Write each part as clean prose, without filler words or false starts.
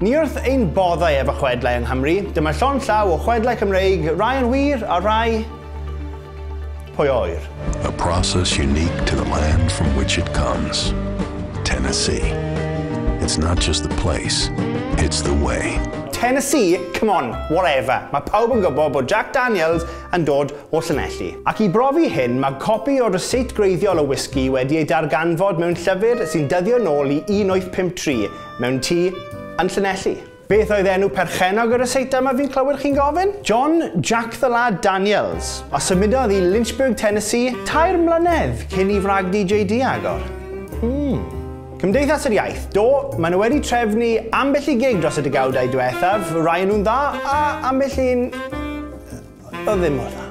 Ni wrth ein boddau efo chwedlau yng Nghymru. Dyma llon llaw o chwedlau Cymreig, rai yn wir a rai pwy oer. A process unique to the land from which it comes, Tennessee. It's not just the place, it's the way. Tennessee, come on, whatever. Mae pawb yn gwybod bod Jack Daniels yn dod o Llanelli. Ac I brofi hyn, mae copi o'r reseit greiddiol o whisky wedi ei darganfod mewn llyfr sy'n dyddio nôl I 1953 mewn tŷ yn Llanelli. Beth oedd enw perchenog y reseit yma fi'n clywed chi'n gofyn? John Jack the Lad Daniels. A symudodd I Lynchburg, Tennessee, 2 mlynedd cyn I frag DJ agor. Cymdeithas yr Iaith, do, maen nhw wedi trefnu ambell I gig dros y degawdau diwethaf, rai nhw'n dda, a ambell un o ddim mor dda.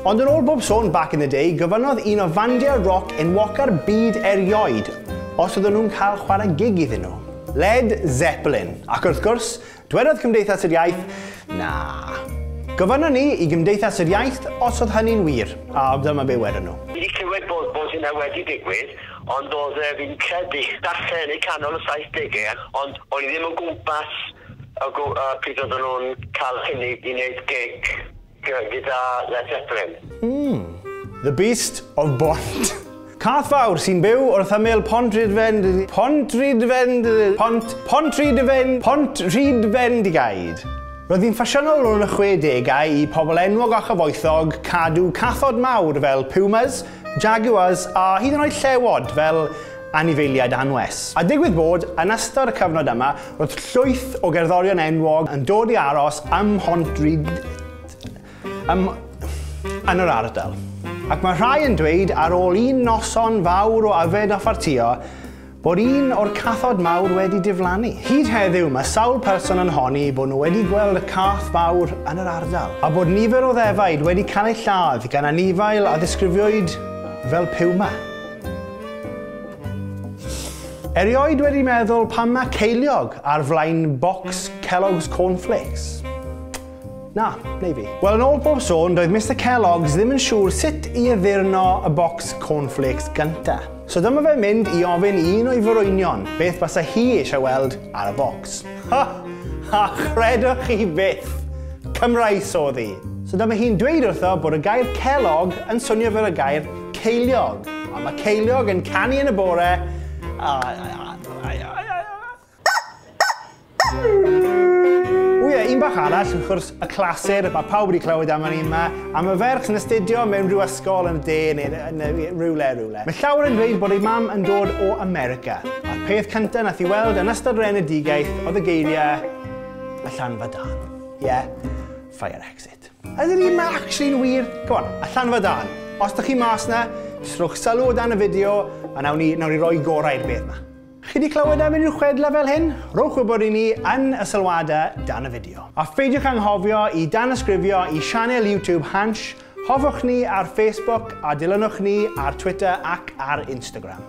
Ond yn ôl bob sôn back in the day, gofynodd un o fandiau rock enwoca'r byd erioed os oedden nhw'n cael chwarae gig iddyn nhw. Led Zeppelin. Ac wrth gwrs, dwedodd Cymdeithas yr Iaith, na. Gofynon ni I Gymdeithas yr Iaith os oedd hynny'n wir, a dyma be wedon nhw. Fi wedi clywed bod hynna wedi digwydd, ond oedd fi'n credu darllen I canol y 70au, ond o'n I ddim yn gwmpas pryd oedden nhw'n cael hynny I wneud gig gyda Led Zeppelin. The Beast of Bont. Cath fawr sy'n byw wrth ymyl Pont Rhydfendigaid. Roedd hi'n ffasiynol yn y 60au I pobl enwog a chyfoethog cadw cathod mawr fel pumas, jaguars a hyd yn oed llewod fel anifeiliaid anwes. A digwydd bod, yn ystod y cyfnod yma, roedd llwyth o gerddorion enwog yn dod I aros ym yn yr ardal. Ac mae rhai yn dweud ar ôl un noson fawr o yfed a ffartio bod un o'r cathod mawr wedi diflannu. Hyd heddiw mae sawl person yn honni bod nhw wedi gweld y cath fawr yn yr ardal a bod nifer o ddefaid wedi cael eu lladd gan anifail a ddisgrifiwyd fel puma. Erioed wedi meddwl pam mae ceiliog ar flaen bocs Kelloggs cornflakes? Na, neu fi. Wel, yn ôl bob sôn, doedd Mr Kelloggs ddim yn siŵr sut I addurno y bocs cornflakes gynta. So dyma fe mynd I ofyn I un o'i fyrwynion beth basa hi eisiau weld ar y bocs. Ha, chredwch chi byth. Cymreig oedd hi. So dyma hi'n dweud wrtho bod y gair Kellogg yn swnio fel y gair ceiliog. A mae ceiliog yn canu yn y bore. Un bach arall, wrth gwrs, y clasur, mae pawb wedi clywed am hynny yma, a mae ferch yn astudio mewn rhyw ysgol yn y de neu rhywle. Mae llawer yn dweud bod ei mam yn dod o America. A'r peth cyntaf nath I weld yn ystod renedigaeth oedd y geiriau y llanfa dan. Fire exit. Ydyn ni ma actually'n wir? Go on, y llanfa dan. Os ydych chi mas na, rhowch sylw o dan y fideo a nawn ni roi gorau'r beth yma. Chi wedi clywed am unrhyw chwedlau fel hyn? Rhowch wybod I ni yn y sylwadau dan y fideo. A pheidiwch anghofio I danysgrifio I sianel YouTube Hansh, hoffwch ni ar Facebook a dilynwch ni ar Twitter ac ar Instagram.